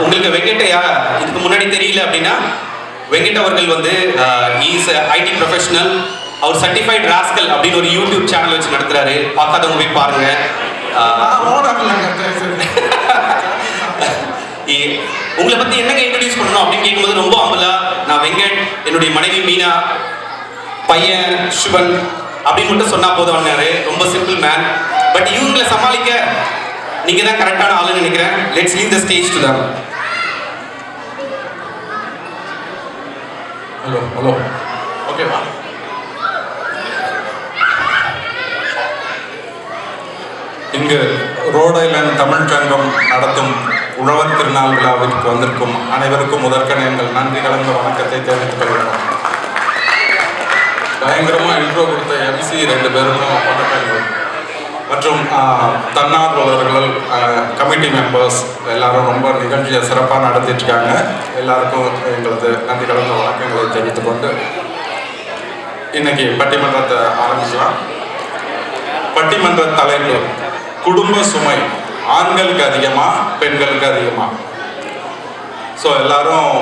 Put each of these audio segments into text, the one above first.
உங்களுக்கு வெங்கட்டையா இதுக்கு முன்னாடி தெரியல அப்படின்னா, வெங்கட் அவர்கள் வந்து இஸ் ஐடி ப்ரொஃபஷனல். அவர் சர்டிஃபைட் ராஸ்கல் அப்படின்னு ஒரு யூடியூப் சேனல் வச்சு நடத்துறாரு. பார்க்காதவங்க போய் பாருங்க. உங்களை பத்தி என்னங்க இன்ட்ரடியூஸ் பண்ணணும் அப்படின்னு கேட்கும்போது ரொம்ப அம்பலா, நான் வெங்கட், என்னுடைய மனைவி மீனா, பையன் சிவன் அப்படின்னு மட்டும் சொன்னா போதும். ரொம்ப சிம்பிள் மேன். பட் இவங்களை சமாளிக்க நீங்க தான் கரெக்டான ஆளுன்னு நினைக்கிறேன். Let's leave the stage to them. Hello ஓகேவா? இங்கு ரோட் ஐலண்ட் தமிழ் சங்கம் நடத்தும் உழவர் திருநாள் விழாவிற்கு வந்திருக்கும் அனைவருக்கும் முதற்கன எங்கள் நன்றி கலந்த வணக்கத்தை தெரிவித்துக் கொள்கிறோம். பயங்கரமாக இன்ட்ரோ கொடுத்த எம்சி 2 பேருக்கும் வணக்கங்கள். மற்றும் தன்னார்வலர்கள், கமிட்டி மெம்பர்ஸ் எல்லாரும் ரொம்ப நிகழ்ச்சியை சிறப்பாக நடத்திட்டுருக்காங்க. எல்லாருக்கும் எங்களது நன்றி கலந்த வணக்கங்களை தெரிவித்துக் கொண்டு இன்னைக்கு பட்டிமன்றத்தை ஆரம்பிக்கலாம். பட்டிமன்ற தலைப்பு குடும்ப சுமை ஆண்களுக்கு அதிகமா பெண்களுக்கு அதிகமா? ஸோ எல்லாரும்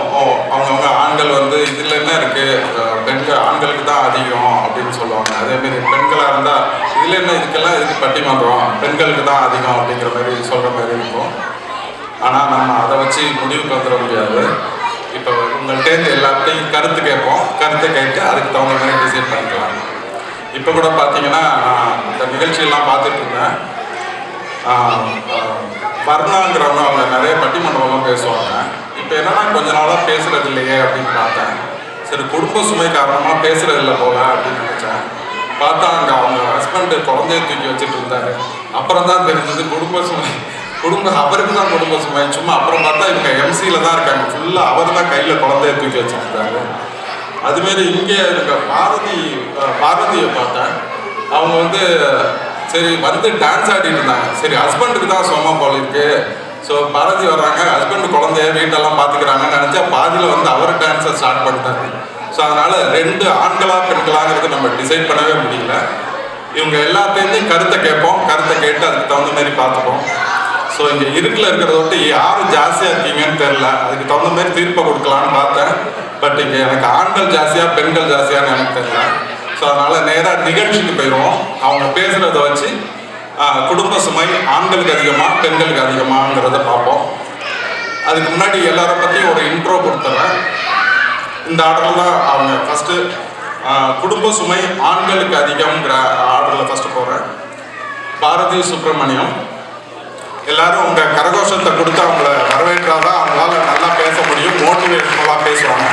அவங்கவுங்க ஆண்கள் வந்து இதில் என்ன இருக்குது, பெண்கள் ஆண்களுக்கு தான் அதிகம் அப்படின்னு சொல்லுவாங்க. அதேமாரி பெண்களாக இருந்தால் இதில் என்ன, இதுக்கெல்லாம் இதுக்கு பட்டிமன்றம், பெண்களுக்கு தான் அதிகம் அப்படிங்கிற மாதிரி சொல்கிற மாதிரி இருக்கும். ஆனால் நம்ம அதை வச்சு முடிவுக்கு வந்துட முடியாது. இப்போ உங்கள்கிட்ட எல்லாத்தையும் கருத்து கேட்போம். கருத்தை கேட்டு அதுக்கு தகுந்த மாதிரி டிசைட் பண்ணிக்கலாம். இப்போ கூட பார்த்தீங்கன்னா இந்த நிகழ்ச்சியெல்லாம் பார்த்துட்டு இருந்தேன். வர்ணாங்கிறவங்க அவங்க நிறைய பட்டிமன்றம்லாம் பேசுவாங்க. இப்போ என்னன்னா கொஞ்ச நாளாக பேசுறது இல்லையே அப்படின்னு பார்த்தேன். சரி, குடும்ப சுமை காரணமாக பேசுறது இல்லை போல அப்படின்னு நினச்சேன். பார்த்தா அங்கே அவங்க ஹஸ்பண்டு குழந்தைய தூக்கி வச்சுட்டு இருந்தாரு. அப்புறம் தான் தெரிஞ்சது அவருக்கு தான் குடும்ப சுமை. சும்மா அப்புறம் பார்த்தா இவங்க எம்சியில் தான் இருக்காங்க. ஃபுல்லாக அவர் தான் கையில் குழந்தைய தூக்கி வச்சுருந்தாரு. அதுமாரி இங்கே இருக்க பாரதியை பார்த்தேன். அவங்க வந்து சரி வந்து டான்ஸ் ஆடிட்டு இருந்தாங்க. சரி, ஹஸ்பண்டுக்கு தான் சும்மா போல இருக்கு. ஸோ பாரதி வர்றாங்க, ஹஸ்பண்டு குழந்தைய வீட்டெல்லாம் பார்த்துக்கிறாங்கன்னு நினச்சா பாதியில் வந்து அவர் டான்ஸை ஸ்டார்ட் பண்ணிட்டாரு. ஸோ அதனால் 2 ஆண்களா பெண்களாங்கிறது நம்ம டிசைட் பண்ணவே முடியல. இவங்க எல்லாத்தையுமே கருத்தை கேட்போம். கருத்தை கேட்டு அதுக்கு தகுந்த மாதிரி பார்த்துப்போம். ஸோ இங்கே இருட்டில் இருக்கிறத விட்டு யார் ஜாஸ்தியாக இருக்கீங்கன்னு தெரில. அதுக்கு தகுந்த மாதிரி தீர்ப்பை கொடுக்கலான்னு பார்த்தேன். பட் இங்கே எனக்கு ஆண்கள் ஜாஸ்தியாக பெண்கள் ஜாஸ்தியான்னு எனக்கு தெரியல. ஸோ அதனால் நேராக நிகழ்ச்சிக்கு போயிடுவோம். அவங்க பேசுகிறத வச்சு குடும்ப சுமை ஆண்களுக்கு அதிகமாக பெண்களுக்கு அதிகமாங்கிறத பார்ப்போம். அதுக்கு முன்னாடி எல்லாரை பற்றியும் ஒரு இன்ட்ரோ கொடுத்துட்றேன். இந்த ஆர்டரில் தான் அவங்க ஃபஸ்ட்டு குடும்ப சுமை ஆண்களுக்கு அதிகம்ங்கிற ஆர்டரில் ஃபஸ்ட்டு போகிறேன். பாரதி சுப்பிரமணியம். எல்லாரும் உங்கள் கரகோஷத்தை கொடுத்து அவங்கள வரவேற்றாதான் அவங்களால நல்லா பேச முடியும், மோட்டிவேஷனலாக பேசுவாங்க.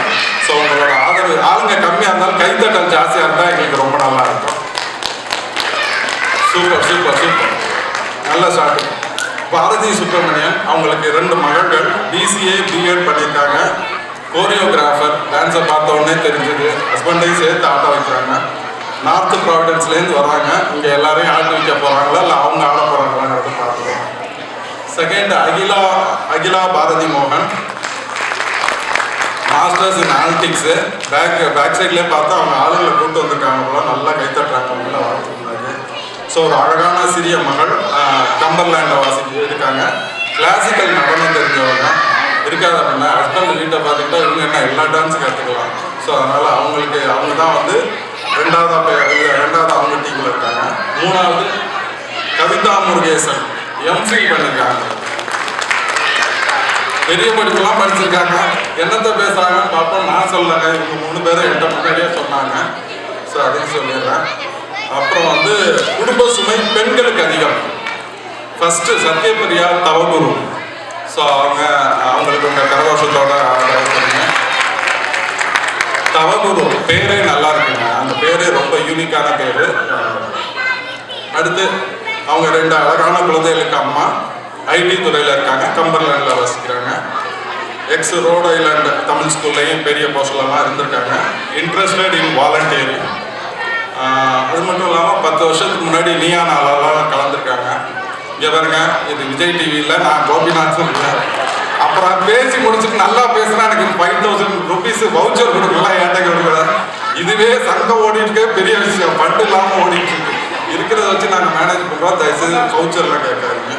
ஸோ உங்களோட ஆதரவு ஆளுங்க கம்மியாக இருந்தாலும் கைத்தட்டல் ஜாஸ்தியாக இருந்தால் எங்களுக்கு ரொம்ப நல்லா இருக்கும். சூப்பர் சூப்பர் சூப்பர், நல்ல ஸ்டார்ட். பாரதி சுப்பிரமணியன் அவங்களுக்கு 2 மகள்கள், BCA BEd பண்ணியிருக்காங்க. கோரியோகிராஃபர், டான்ஸை பார்த்த உடனே தெரிஞ்சது. ஹஸ்பண்டையும் சேர்த்து ஆட வைக்கிறாங்க. நார்த் ப்ராவிடன்ஸ்லேருந்து வராங்க. இங்கே எல்லாரையும் ஆட்டு வைக்க போகிறாங்களா இல்லை அவங்க ஆட போகிறாங்களாங்கிறத பார்த்துருவோம். செகண்ட் அகிலா பாரதி மோகன், மாஸ்டர்ஸ் இன் ஆனலிட்டிக்ஸு. பேக் சைட்லேயே பார்த்தா அவங்க ஆளுங்களை கூப்பிட்டு வந்திருக்காங்க போல, நல்லா கைத்தட்டுறாங்க அவங்கள வாழ்த்துக்கு முன்னாடி. ஸோ ஒரு அழகான சிறிய மகள், கம்பர்லேண்டை வாசிக்க இருக்காங்க. கிளாசிக்கல் நடனம் தெரிஞ்சவங்க இருக்காது அப்படின்னா ஹஸ்பண்ட் வீட்டை பார்த்துக்கிட்டா இவங்க என்ன எல்லா டான்ஸும் கற்றுக்கலாம். ஸோ அதனால் அவங்க தான் வந்து ரெண்டாவது அவங்க டீமில் இருக்காங்க. 3வது கவிதா முருகேசன், எம்சி பண்ணியிருக்காங்க. பெரிய படிப்பெல்லாம் படிச்சிருக்காங்க. என்னத்தை பேசுகிறாங்கன்னு பார்ப்போம். நான் சொல்லலைங்க, இவங்க 3 பேரும் என்கிட்ட முன்னாடியே சொன்னாங்க. ஸோ அதையும் சொல்லிடுறேன். அப்புறம் வந்து குடும்ப சுமை பெண்களுக்கு அதிகம். ஃபஸ்ட்டு சத்யபிரியா தவகுரு. ஸோ அவங்களுக்கு உங்கள் கரகோஷத்தோட தவகுரு பேரே நல்லா இருக்குங்க. அந்த பேரே ரொம்ப யூனிக்கான பேர். அடுத்து அவங்க 2 அழகான குழந்தைகளுக்கு அம்மா, ஐடி துறையில் இருக்காங்க, கம்பர்லேண்டில் வசிக்கிறாங்க. ரோட் ஐலண்ட் தமிழ் ஸ்கூல்லையும் பெரிய போஸ்டெல்லாம் இருந்திருக்காங்க. Interested in volunteering. அது மட்டும் இல்லாமல் 10 வருஷத்துக்கு முன்னாடி நீயா நாளாலாம் கலந்துருக்காங்க. இங்கே பாருங்க, இது விஜய் டிவியில் நான் கோபிநாத்தும் இல்லை. அப்புறம் பேசி முடிச்சுட்டு நல்லா பேசுனா எனக்கு 5000 rupees வவுச்சர் கொடுக்கலாம், ஏட்டை கொடுக்குறேன். இதுவே சங்கம் ஓடிட்டு பெரிய விஷயம், ஃபண்டு இல்லாமல் ஓடிட்டு இருக்கு. இருக்கிறத வச்சு நாங்கள் மேனேஜ் பண்ணுறோம். தயவுசெய்து வவுச்சர்லாம் கேட்காதீங்க.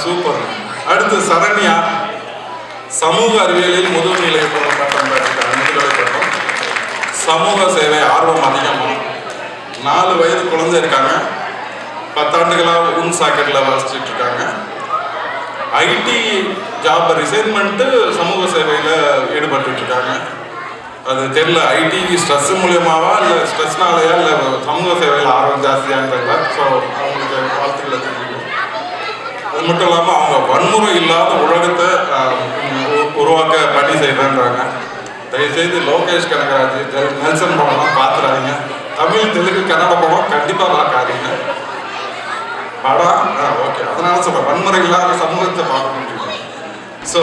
சூப்பர். அடுத்து சரண்யா, சமூக அறிவியலில் முதுநிலை பட்டம் பெற்றிருக்காங்க, முதுகலை பட்டம். சமூக சேவை ஆர்வம் அதிகமாக, 4 வயது குழந்தை இருக்காங்க, 10 ஆண்டுகளாக உன் சாக்கெட்டில் வசிச்சுட்டு இருக்காங்க. ஐடி ஜாப் ரிசைன் பண்ணிட்டு சமூக சேவையில் ஈடுபட்டு இருக்காங்க. அது தெரியல, ஐடி ஸ்ட்ரெஸ் மூலியமாவா இல்லை ஸ்ட்ரெஸ்னாலையா இல்லை சமூக சேவையில் ஆர்வம் ஜாஸ்தியான்னு தெரியல. ஸோ அவங்களுக்கு வாழ்த்துக்களை தெரிஞ்சுக்கணும். அது மட்டும் இல்லாமல் அவங்க வன்முறை இல்லாத உலகத்தை உருவாக்க பணி செய்கிறேன்றாங்க. தயவுசெய்து லோகேஷ் கனகராஜ், நெல்சன் படம்லாம் பார்த்துறாதீங்க. தமிழ், தெலுங்கு, கன்னட படம் கண்டிப்பாக பார்க்காதீங்க. படம் ஓகே, அதனால சொல்கிறேன், வன்முறை இல்லாத சமூகத்தை பார்க்க முடியும். ஸோ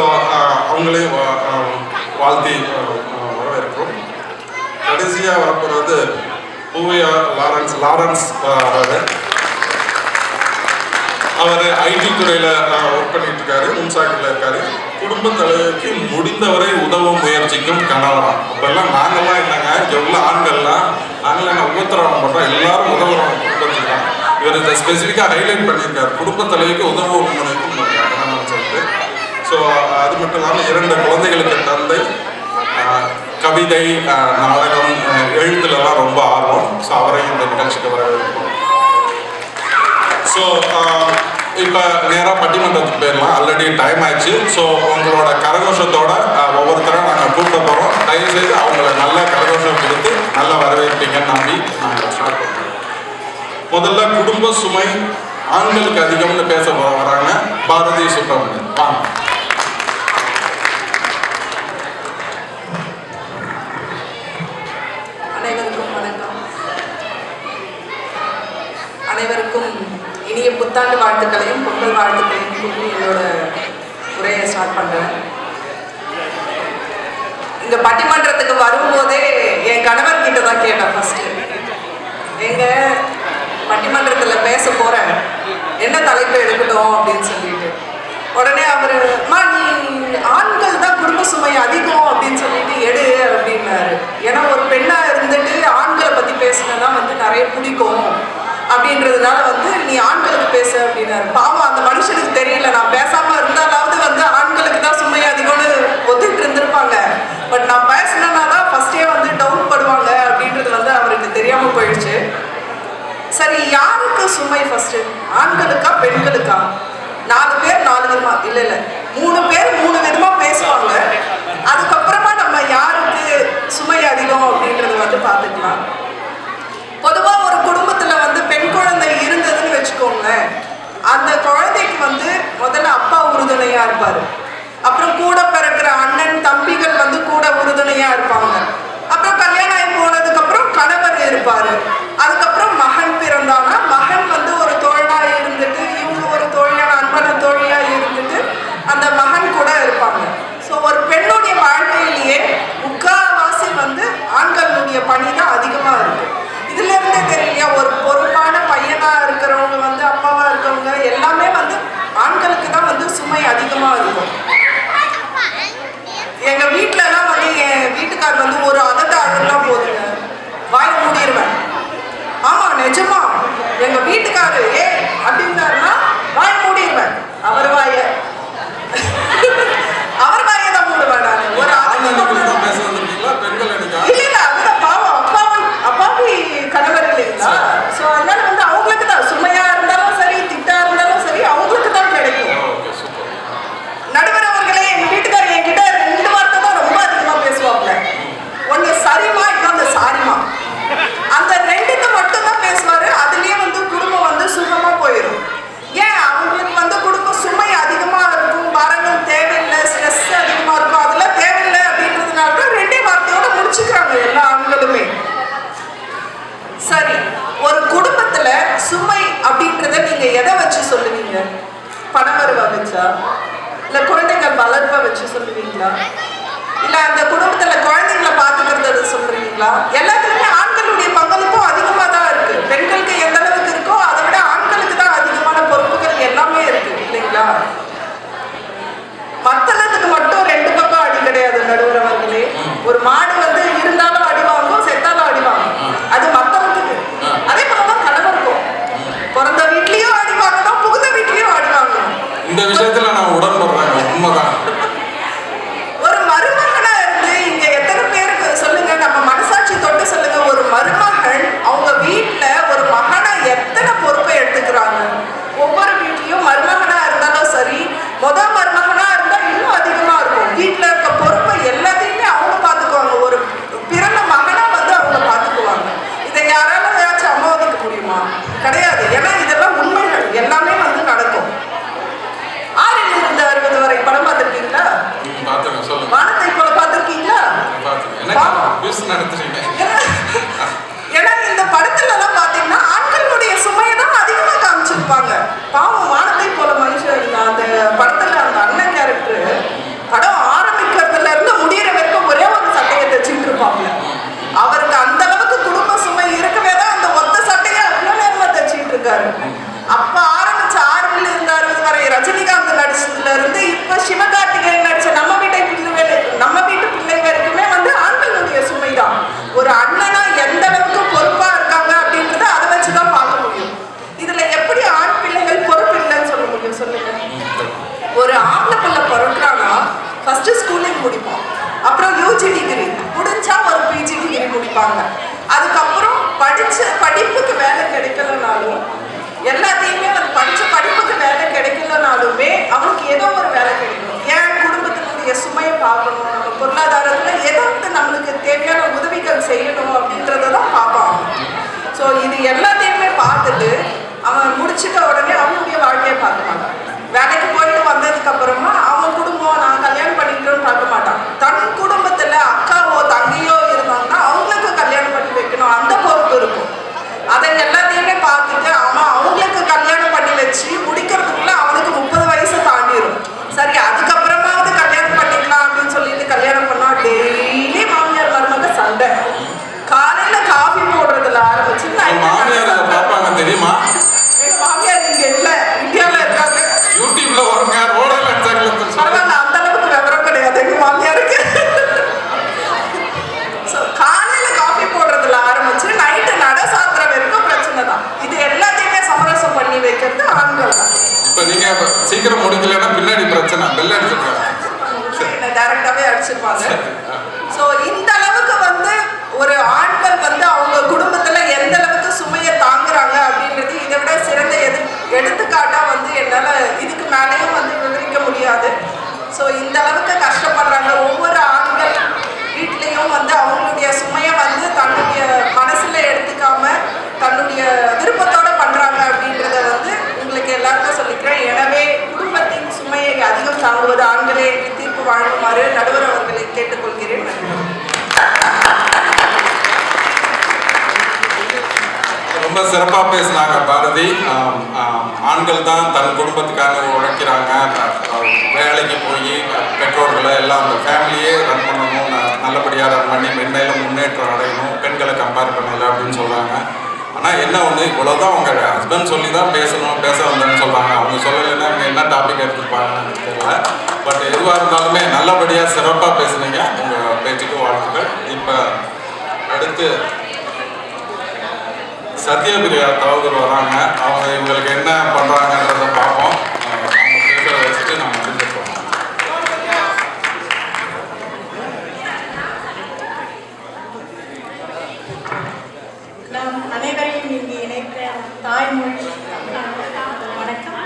அவங்களையும் வாழ்த்தி வரவேற்கிறோம். கடைசியாக வரப்போகிறது பூவையா லாரன்ஸ் வராது. அவர் ஐடி துறையில் ஒர்க் பண்ணிட்டு இருக்காரு, முன்சாக்கில் இருக்காரு. குடும்ப தலைவருக்கு முடிந்தவரை உதவும் முயற்சிக்கும் கணவராம். அப்பெல்லாம் நாங்கள்லாம் இல்லைங்க, இங்கே உள்ள ஆண்கள்லாம் நாங்களாம் என்ன உபத்திரவம் பண்ணுறோம், எல்லாரும் உதவுறோம் குடும்பத்துக்கு. இவர் இதை ஸ்பெசிஃபிக்காக ஹைலைட் பண்ணியிருக்காரு, குடும்ப தலைவிக்கு உதவும் முனைக்கும் கணவன் சொல்லிட்டு. ஸோ அது மட்டும் இல்லாமல் 2 குழந்தைகளுக்கு தந்தை, கவிதை, நாடகம், எழுத்துலலாம் ரொம்ப ஆர்வம். ஸோ அவரையும் இந்த நிகழ்ச்சிக்கு வரவேற்கிறோம். ஸோ இப்போ நேராக பட்டிமன்றத்துக்கு போயிடலாம், ஆல்ரெடி டைம் ஆயிடுச்சு. ஸோ உங்களோட கரகோஷத்தோட ஒவ்வொருத்தரும் நாங்கள் கூப்பிட போகிறோம். தயவுசெய்து அவங்கள நல்ல கரகோஷம் கொடுத்து நல்லா வரவேற்பீங்கன்னு நம்பி நாங்கள் ஸ்டார்ட் பண்ணுறோம். முதல்ல குடும்ப சுமை ஆண்களுக்கு அதிகம்னு பேச வராங்க பாரதி சுப்ரமணியன். வாங்க. அனைவருக்கும் வணக்கம். அனைவருக்கும் இனிய புத்தாண்டு வாழ்த்துக்களையும் பொங்கல் வாழ்த்துக்களையும் கூறி என்னோட உரையை ஸ்டார்ட் பண்ணுறேன். இந்த பட்டிமன்றத்துக்கு வரும்போதே என் கணவர்கிட்ட தான் கேட்டேன் ஃபர்ஸ்ட், எங்க பட்டிமன்றத்தில் பேச போகிறேன், என்ன தலைப்பு எடுக்கட்டும் அப்படின்னு சொல்லிட்டு. உடனே அவர், நீ ஆண்கள் தான் குடும்ப சுமை அதிகம் அப்படின்னு சொல்லிட்டு எடு அப்படின்னாரு. ஏன்னா ஒரு பெண்ணாக இருந்துட்டு ஆண்களை பற்றி பேசினா நிறைய பிடிக்கும் அப்படின்றதுனால நீ ஆண்களுக்கு பேச அப்படின்னாரு. பாவம் அந்த மனுஷனுக்கு தெரியல, நான் பேசாமல் இருந்தாலாவது ஆண்களுக்கு தான் சுமை அதிகம்னு ஒத்துக்கிட்டு இருந்திருப்பாங்க. பட் நான் பேசினேன்னா தான் ஃபர்ஸ்டே டவுட் படுவாங்க அப்படின்றது அவருக்கு தெரியாமல் போயிடுச்சு. சரி, யாருக்கு சுமை ஃபர்ஸ்ட், ஆண்களுக்கா பெண்களுக்கா? 4 பேர் 4 விதமா, இல்லை 3 பேர் 3 விதமா பேசுவாங்க. அதுக்கப்புறமா நம்ம யாருக்கு சுமை அதிகம் அப்படின்றது பார்த்துக்கலாம். பொதுவாக ஒரு குடும்பத்தில் பெண் குழந்தை இருந்ததுன்னு வச்சுக்கோங்க, அந்த குழந்தைக்கு முதல்ல அப்பா உறுதுணையாக இருப்பார். அப்புறம் கூட பிறக்கிற அண்ணன் தம்பிகள் கூட உறுதுணையாக இருப்பாங்க. அப்புறம் கல்யாணம் ஆகி போனதுக்கப்புறம் கணவர் இருப்பார். அதுக்கப்புறம் மகன் பிறந்தானா மகன் ஒரு தோழனாக இருந்துட்டு, இவங்க ஒரு தோழியான அன்பான தோழியாக இருந்துட்டு அந்த மகன் கூட இருப்பாங்க. ஸோ ஒரு பெண்ணுடைய வாழ்க்கையிலேயே முக்கால்வாசி ஆண்களுடைய பணி தான் அதிகமாக இருக்கு. இதுல இருந்தே தெரியலையா, ஒரு பொறுப்பான பையனா இருக்கிறவங்க அப்பாவா இருக்கவங்க எல்லாமே ஆண்களுக்கு தான் சுமை அதிகமா இருக்கும். எங்க வீட்டுல எல்லாம் என் வீட்டுக்கார் ஒரு அதெல்லாம் போதுங்க, வாய் மூடிடுவேன். ஆமா நிஜமா, எங்க வீட்டுக்காரு அப்படின்னாருன்னா வாய் மூடிடுவேன். அவர் வாய தான் மூடுவேன் நான். ஒரு இல்ல அதுதான் பாவம், அப்பாவி கணவர் இல்லைங்களா? ஸோ அதனால அவங்களுக்கு தான் சுமையா இருந்தாலும் சரி, திட்டா இருந்தாலும் சரி, அவங்களுக்கு தான் கிடைக்கும். நடுவர் அவர்களே, எங்க வீட்டுக்காரர் என்கிட்ட 2 வார்த்தை தான் ரொம்ப அதிகமா பேசுவாங்க. ஒண்ணு சரிமா, இன்னொன்று சாரிமா. அந்த 2க்கு மட்டும் தான் பேசுவாரு. அதுலயே குடும்பம் சுகமா போயிடும். ஏன் அவங்களுக்கு குடும்ப சுமை அதிகமா இருக்கும், பாரங்கள் தேவையில்லை, ஸ்ட்ரெஸ் அதிகமா இருக்கும், அதெல்லாம் தேவையில்லை அப்படின்றதுனால 2 வார்த்தையோட முடிச்சுக்கிறாங்க எல்லா ஆண்களுமே. சரி, ஒரு குடும்பத்துல சுமை அப்படின்றத நீங்க எதை வச்சு சொல்லுவீங்க? பணவரவை வச்சா, இல்ல குழந்தைகள் வளர்ப்பை வச்சு சொல்லுவீங்களா, இல்ல அந்த குடும்பத்துல குழந்தைங்களை பாத்துக்கிறத சொல்றீங்களா? எல்லாத்துலயுமே ஆண்களுடைய பங்களிப்பும் அதிகமா தான் இருக்கு. பெண்களுக்கு எந்த அளவுக்கு இருக்கோ அதை விட ஆண்களுக்கு தான் அதிகமான பொறுப்புகள் எல்லாமே இருக்கு இல்லைங்களா? மத்தளத்துக்கு மட்டும் 2 பக்கம் அடி கிடையாது நடுவர் அவர்களே. ஒரு மாடு இருந்தாலும் அடி வாங்கும், செத்தாலும் அடி வாங்கும். அது மத்தளத்துக்கு. அதே போலதான் கணவருக்கும் பிறந்த வீட்லயும் அடி வாங்கணும், புகுந்த வீட்லயும் அடி வாங்கணும். இந்த விஷயத்துல நான் நான் உடன்படுறேன், உண்மைதான். ஒரு மருமகனா இருந்து இங்க எத்தனை பேருக்கு சொல்லுங்க, நம்ம மனசாட்சி தொட்டு சொல்லுங்க, ஒரு மருமகள் அவங்க வீட்டுல ஒரு மகனா எத்தனை பொறுப்பை எடுத்துக்கிறாங்க. ஒவ்வொரு வீட்லயும் மருமகனா இருந்தாலும் சரி, மருமகனா இருந்தா இன்னும் அதிகமா இருக்கும். வீட்டுல இருக்க பொறுப்பை எல்லாத்தையுமே அவங்க பாத்துக்குவாங்க. ஒரு பிறந்த மகனா வந்து அவங்க பாத்துக்குவாங்க. இதை யாராலும் அம்மாவதுக்கு முடியுமா? கிடையாது. ஏன்னா இதெல்லாம் உண்மைகள், எல்லாமே வந்து நடக்கும். 6 இருந்து 60 வரை படம் பார்த்திருக்கீங்களா? வானத்தை போல பார்த்திருக்கீங்களா? ஏன்னா இந்த படத்துல எல்லாம் பாத்தீங்கன்னா ஆண்களுடைய சுமையை தான் அதிகமா காமிச்சிருப்பாங்க. பாவம் வானத்தை போல மனுஷன் அந்த படத்துல அந்த அண்ணன் கேரக்டர் படம் ஆரம்பிக்கிறதுல இருந்து முடிகிற வரைக்கும் ஒரே ஒரு சட்டையை தைச்சிட்டு இருப்பாங்க. அவருக்கு அந்த அளவுக்கு குடும்ப சுமை இருக்கவே தான் அந்த ஒத்த சட்டையை அவ்வளவு நேரமா தைச்சிட்டு இருக்காரு. அப்ப ஆரம்பிச்ச 6 இருந்து 60 வரை ரஜினிகாந்த் நடிச்சதுல இருந்து இப்ப சிவகார்த்திகேயன் நடிச்ச நம்ம வீட்டு பிள்ளை வரைக்குமே வந்து ஆண்களுடைய சுமைதான். ஒரு அண்ணனா எந்த அளவுக்கு பொறுப்பா இருக்காங்க அப்படின்றத அதை வச்சுதான் பார்க்க முடியும். இதுல எப்படி ஆண் பிள்ளைகள் பொறுப்பு இல்லைன்னு சொல்ல முடியும் சொல்லுங்க? ஒரு ஆம்பளை பிள்ளை பிறக்கிறானா ஃபர்ஸ்ட் ஸ்கூலிங் முடிப்போம், அப்புறம் யூஜி டிகிரி முடிஞ்சா ஒரு பிஜி டிகிரி முடிப்பாங்க. அதுக்கப்புறம் படிப்புக்கு வேலை கிடைக்கலனாலும் எல்லாத்தையுமே படிச்ச படிப்புக்கு வேலை கிடைக்கலனாலுமே அவனுக்கு ஏதோ ஒரு வேலை கிடைக்கும். ஏன் குடும்பத்தினுடைய சுமையை பார்க்கணும், நம்ம பொருளாதாரத்துல ஏதாவது நம்மளுக்கு தேவையான உதவிகள் செய்யணும் அப்படின்றதான் பார்ப்பான். ஸோ இது எல்லாத்தையுமே பார்த்துட்டு அவன் முடிச்சுட்ட உடனே அவனுடைய வாழ்க்கையை பார்க்க வேலைக்கு போயிட்டு வந்ததுக்கு அப்புறமா அவன் குடும்பம் நான் கல்யாணம் பண்ணிக்கிட்டோன்னு பார்க்க மாட்டான். தன் குடும்பத்துல அக்காவோ தங்கையோ இருந்தாங்கன்னா அவங்களுக்கு கல்யாணம் பண்ணி வைக்கணும், அந்த பொறுப்பு இருக்கும். அதை எல்லாத்தையுமே பார்த்துட்டு அவன் அவங்களுக்கு கல்யாணம் பண்ணி வச்சு முடிக்கிறதுக்குள்ள அவனுக்கு 30 வயசு தாண்டிடும். சரி, அதுக்கப்புறமாவது கல்யாணம் பண்ணிக்கலாம் அப்படின்னு சொல்லிட்டு கல்யாணம் பண்ணா டெய்லி மாமியார் மருமக சண்டை. காலையில காஃபி போடுறதுல ஆரம்பிச்சு பார்ப்பாங்க தெரியுமா? எங்க மாமியார் இங்க இல்ல, இந்தியாவில இருக்காங்க. யூடியூப்ல வருங்க, பரவாயில்ல, அந்த அளவுக்கு விவரம் கிடையாது எங்க மாமியாருக்கு. காலையில காஃபி போடுறதுல ஆரம்பிச்சு நைட்டு நட சாத்திர வரைக்கும் பிரச்சனை தான். இது எல்லாத்தையுமே சமரசம் பண்ணி வைக்கிறது ஆண்கள் தான். இப்ப நீங்க சீக்கிரம் முடிக்கலன்னா பின்னாடி பிரச்சனை, பெல் அடிச்சிருக்காங்க, டைரக்டாவே அடிச்சிருப்பாங்க. சோ இந்த அளவுக்கு வந்து ஒரு ஆண்கள் வந்து அவங்க குடும்பத்துல எந்த அளவுக்கு சுமையை தாங்குறாங்க அப்படின்றது இதை விட சிறந்த எடுத்துக்காட்டா வந்து என்னால இதுக்கு மேலேயும் வந்து விவரிக்க முடியாது. ஸோ இந்த அளவுக்கு கஷ்டப்படுறாங்க. ஒவ்வொரு ஆண்கள் வீட்லேயும் வந்து அவங்களுடைய சுமையை வந்து தன்னுடைய மனசுல எடுத்துக்காம தன்னுடைய விருப்பத்தோட பண்றாங்க அப்படின்றத வந்து உங்களுக்கு எல்லாருக்கும் சொல்லிக்கிறேன். எனவே குடும்பத்தின் சுமையை அதிகம் தாங்குவது ஆண்களே தீர்ப்பு வழங்குமாறு நடுவர் அவர்களை கேட்டுக்கொள்கிறேன். ரொம்ப சிறப்பாக பேசினாங்க பாரதி. ஆண்கள் தான் தன் குடும்பத்துக்காக உழைக்கிறாங்க, வேலைக்கு போய் பெற்றோர்களை எல்லாம் அந்த ஃபேமிலியே ரன் பண்ணணும், நல்லபடியாக ரன் பண்ணி மென்மேலும் முன்னேற்றம் அடையணும், பெண்களை கம்பேர் பண்ணல அப்படின்னு சொல்கிறாங்க. ஆனால் என்ன ஒன்று, இவ்வளோதான் அவங்க ஹஸ்பண்ட் சொல்லி தான் பேச வந்தேன்னு சொல்கிறாங்க. அவங்க சொல்லலைன்னா அவங்க என்ன டாபிக் எடுத்துருப்பாங்கன்னு தெரியல. பட் எதுவாக இருந்தாலுமே நல்லபடியாக சிறப்பாக பேசுனீங்க. உங்கள் பேச்சுக்கு வாழ்த்துக்கள். இப்போ அடுத்து சத்யபிரியா தவகர் வராங்க. அவங்க இவங்களுக்கு என்ன பண்ணுறாங்கன்றத பார்ப்போம். அவங்க பேசுகிறத வச்சுட்டு நம்ம முடிஞ்சிருக்கோம். நாம் அனைவரையும் இங்கே இணைத்த தாய்மொழி வணக்கம்.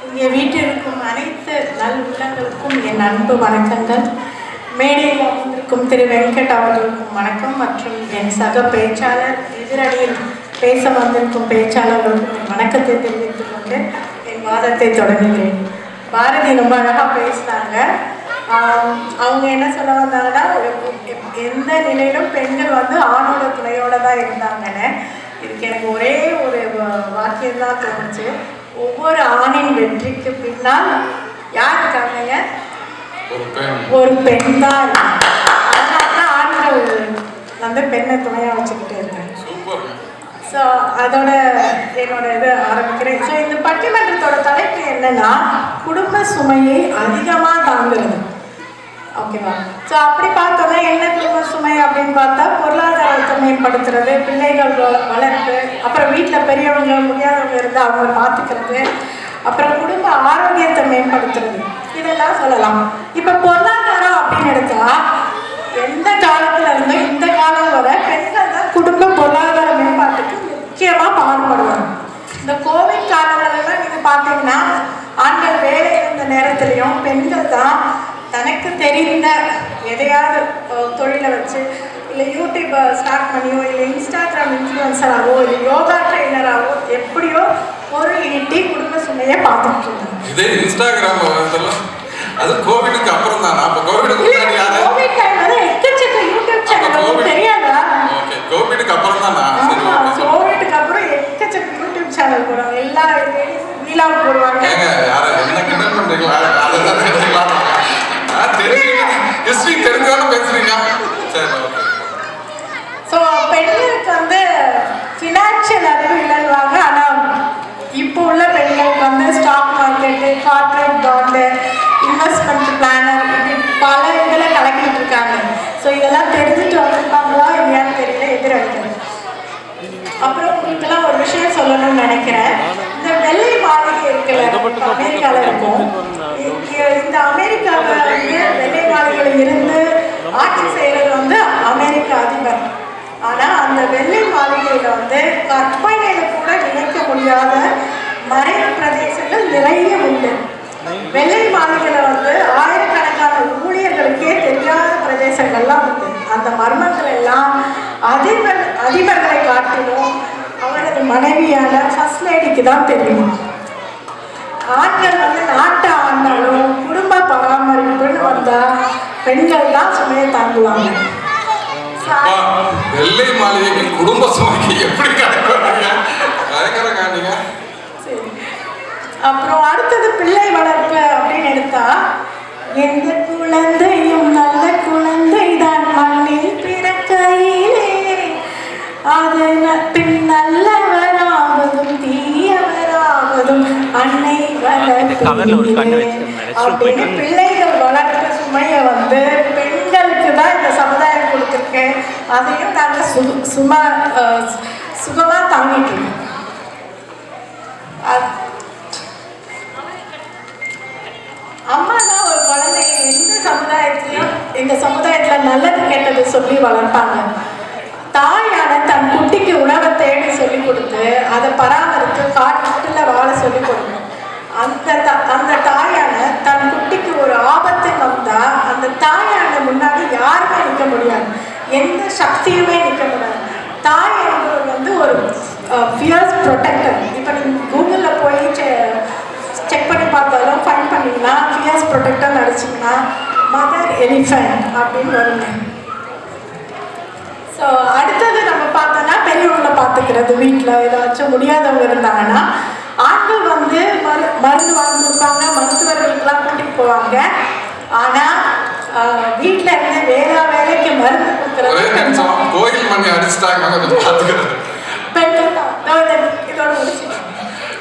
இங்கே வீட்டில் இருக்கும் அனைத்து நல் உள்ளங்களுக்கும் என் அன்பு வணக்கங்கள். மேடையில் அமர்ந்திருக்கும் திரு வெங்கட் அவர்களுக்கும் வணக்கம் மற்றும் என் சக பேச்சாளர் எதிரணியில் பேச வந்திருக்கும் பேச்சாளர்களுக்கும் வணக்கத்தை தெரிவித்துக் கொண்டு என் வாதத்தை தொடங்குகிறேன். பாரதி ரொம்ப அழகாக பேசினாங்க. அவங்க என்ன சொல்ல வந்தாங்கன்னா, எந்த நிலையிலும் பெண்கள் வந்து ஆணோட துணையோட தான் இருந்தாங்கன்னு. இதுக்கு எனக்கு ஒரே ஒரு வாக்கியம் தான் தோணுச்சு. ஒவ்வொரு ஆணின் வெற்றிக்கு பின்னால் யார் இருக்காங்க? ஒரு பெண் தான். அதனால தான் ஆண்கள் வந்து பெண்ணை துணையாக வச்சுக்கிட்டே இருக்காங்க. ஸோ அதோட என்னோட இது ஆரம்பிக்கிறேன். ஸோ இந்த பட்டிமன்றத்தோட தலைப்பு என்னன்னா, குடும்ப சுமையை அதிகமாக தாங்குறது. ஓகேவா? ஸோ அப்படி பார்த்தோன்னா என்ன குடும்ப சுமை அப்படின்னு பார்த்தா, பொருளாதாரத்தை மேம்படுத்துறது, பிள்ளைகள் வளர்ப்பு, அப்புறம் வீட்டில் பெரியவங்க முடியாதவங்க இருந்து அவங்க பார்த்துக்கிறது, அப்புறம் குடும்ப ஆரோக்கியத்தை மேம்படுத்துறது. இதெல்லாம் சொல்லலாம். இப்போ பொருளாதாரம் அப்படின்னு எடுத்தா எந்த காலத்துல இருந்து இந்த காலம் வரை பெண்கள் தான் குடும்ப பொருளாதார மேம்பாட்டுக்கு முக்கியமா பாடுபடுவாங்க. இந்த கோவிட் காலங்களெல்லாம் நீங்க பார்த்தீங்கன்னா ஆண்கள் வேலை இருந்த நேரத்திலையும் பெண்கள் தான் தனக்கு தெரிந்த எதையாவது தொழிலை வச்சு இல்லை யூடியூப் ஸ்டார்ட் பண்ணியோ இல்லை இன்ஸ்டாகிராம் இன்ஃப்ளூயன்சராகவோ இல்லை யோகா ட்ரெயினராகவோ எப்படியோ பொருள் ஈட்டி குடும்ப சுமையை பார்த்துட்டு இருந்தாங்க. இதே இன்ஸ்டாகிராம் அது கோவிடுக்கு அப்புறம் தான். அப்ப கோவிடுக்கு முன்னாடி யாரு? கோவிட் டைம்ல எக்கச்சக்க யூடியூப் சேனல் தெரியாதா? ஓகே, கோவிடுக்கு அப்புறம் தான் நான். சரி, ஓகே. கோவிடுக்கு அப்புறம் எக்கச்சக்க யூடியூப் சேனல் போடுவாங்க. எல்லா வீலாக் போடுவாங்க. ஏங்க யார என்ன கிண்டல் பண்றீங்களா? அதெல்லாம் தெரிஞ்சுக்கலாம். தெரியுங்க, ஹிஸ்டரி தெரிஞ்சாலும் பேசுறீங்க. சரி, ஓகே. ஸோ பெண்களுக்கு வந்து ஃபினான்ஷியல் அறிவு இழந்தாங்க. ஆனால் இப்போ உள்ள பெண்களுக்கு வந்து stock market, corporate bond, investment planner இப்படி பல இதில் கலக்கிட்டு இருக்காங்க. ஸோ இதெல்லாம் தெரிஞ்சுட்டு வந்திருப்பாங்களா இல்லையான்னு தெரியல, எதிரடிக்கிறது. அப்புறம் உங்களுக்கெல்லாம் ஒரு விஷயம் சொல்லணும்னு நினைக்கிறேன். இந்த வெள்ளை மாளிகை இருக்குல்ல, அமெரிக்காவில் இருக்கும். இந்த அமெரிக்காவில் வந்து வெள்ளை மாளிகையில் இருந்து ஆட்சி செய்கிறது வந்து அமெரிக்க அதிபர். ஆனால் அந்த வெள்ளை மாளிகையில் வந்து கற்பனையில கூட நினைக்க முடியாத மறைவு பிரதேசங்கள் நிறைய உண்டு. வெள்ளை மாளிகையில் வந்து ஆயிரக்கணக்கான ஊழியர்களுக்கே தெரியாத பிரதேசங்கள்லாம் உண்டு. அந்த மர்மங்கள் எல்லாம் அதிபர்களை காட்டிலும் அவரது மனைவியான ஃபர்ஸ்ட் லேடிக்கு தான் தெரியும். ஆண்கள் வந்து நாட்டை ஆண்டாலும் குடும்ப பராமரிப்புன்னு வந்தா பெண்கள் தான் சுமையை தாங்குவாங்க. வெள்ளை மாளிகைக்கு குடும்ப சுமைக்கு எப்படி கணக்குறாங்க? அப்புறம் அடுத்தது பிள்ளை வளர்ப்பு அப்படின்னு எடுத்தா, எந்த குழந்தையும் நல்ல குழந்தை தான் மண்ணில் பிறக்கையிலே, அது பின் நல்லவராவதும் தீயவராவதும் அன்னை வளர்ப்பிலே அப்படின்னு பிள்ளைகள் வளர்ப்பு சுமையை வந்து பெண்களுக்கு தான் இந்த சமுதாயம் கொடுத்துருக்கு. அதையும் நாங்கள் சுகமா தாங்கிட்டு இருக்கோம். அம்மா தான் ஒரு குழந்தைய எந்த சமுதாயத்திலையும் எங்க சமுதாயத்துல நல்லது கெட்டது சொல்லி வளர்ப்பாங்க. தாயான தன் குட்டிக்கு உணவை தேடி சொல்லி கொடுத்து அதை பராமரித்து காட்டுல வாழ சொல்லி கொடுக்கணும். அந்த தாயான தன் குட்டிக்கு ஒரு ஆபத்து வந்தா அந்த தாயான முன்னாடி யாருமே நிற்க முடியாது, எந்த சக்தியுமே நிற்க முடியாது. தாய் என்பவர் வந்து ஒரு ஃபியர்ஸ் ப்ரொடெக்டர். இப்போ நீங்கள் கூகுளில் போய் செக் பண்ணி பார்த்தாலும் ஃபைன் பண்ணிங்கன்னா ஃபியர்ஸ் ப்ரொடெக்டர் அடிச்சிங்கன்னா மதர் எலிஃபென்ட் அப்படின்னு வருங்க. ஸோ அடுத்தது நம்ம பார்த்தோன்னா பெரியவங்களை பார்த்துக்கிறது. வீட்டில் ஏதாச்சும் முடியாதவங்க இருந்தாங்கன்னா ஆண்கள் வந்து மருந்து வாங்கி கொடுப்பாங்க, மருத்துவர்களுக்கெல்லாம் கூட்டிகிட்டு போவாங்க. ஆனால் வீட்டில் இருந்து வேலைக்கு மருந்து கொடுக்குறது கோயில் மணி அடிச்சுட்டாங்க பெண்கள் தான். இதோட முடிச்சு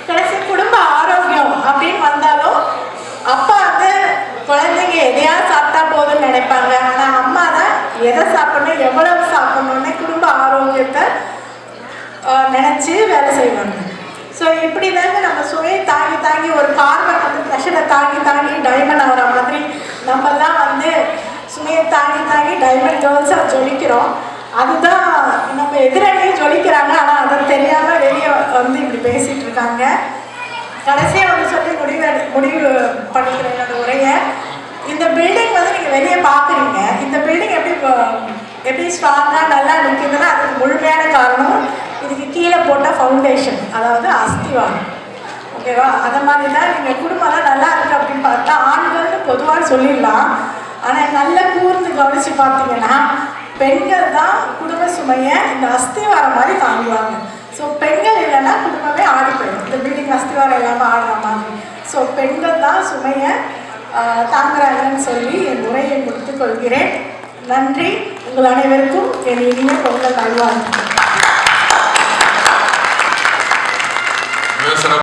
கடைசி குடும்ப ஆரோக்கியம் அப்படின்னு வந்தாலும் அப்பா வந்து குழந்தைங்க எதையா சாப்பிட்டா போதும்னு நினைப்பாங்க. ஆனால் அம்மா தான் எதை சாப்பிடணும் எவ்வளவு சாப்பிடணும்னு குடும்ப ஆரோக்கியத்தை நினச்சி வேலை செய்வாங்க. ஸோ இப்படி தாங்க நம்ம சுவையை தாங்கி ஒரு கார்பன் வந்து ப்ரெஷரை தாங்கி டைமண்ட் ஆகிற மாதிரி நம்மெல்லாம் வந்து சுமையை தாங்கி டைமண்ட் கேர்ள்ஸாக ஜொலிக்கிறோம். அதுதான் நம்ம எதிரணியும் ஜொலிக்கிறாங்க. ஆனால் அதை தெரியாமல் வெளியே வந்து இப்படி பேசிகிட்டு இருக்காங்க. கடைசியாக வந்து சொல்லி முடிவு பண்ணிக்கிறேன் என்னோட உரையை. இந்த பில்டிங் வந்து நீங்கள் வெளியே பார்க்குறீங்க. இந்த பில்டிங் எப்படி ஸ்ட்ராங்காக நல்லா நிற்குதுன்னா அதுக்கு முழுமையான காரணம் இதுக்கு கீழே போட்ட ஃபவுண்டேஷன், அதாவது அஸ்திவாரம். ஓகேவா? அதை மாதிரி தான் நீங்கள் குடும்பம்லாம் நல்லா இருக்குது அப்படின்னு பார்த்தா ஆண்கள்னு பொதுவாக சொல்லிடலாம். ஆனால் நல்லா கூர்ந்து கவனித்து பார்த்தீங்கன்னா பெண்கள் தான் குடும்ப சுமையை இந்த அஸ்திவாரம் மாதிரி தாங்குவாங்க. ஸோ பெண்கள் இல்லைன்னா குடும்பமே ஆடி போயிடும். இந்த பில்டிங் அஸ்திவாரம் இல்லாமல் ஆடுற மாதிரி. ஸோ பெண்கள் தான் சுமையை தாங்குறாங்கன்னு சொல்லி என் உரையை முடித்துக் கொள்கிறேன். நன்றி. உங்கள் அனைவருக்கும் என் இனிய பொங்கல் நல்வாழ்த்துக்கள்.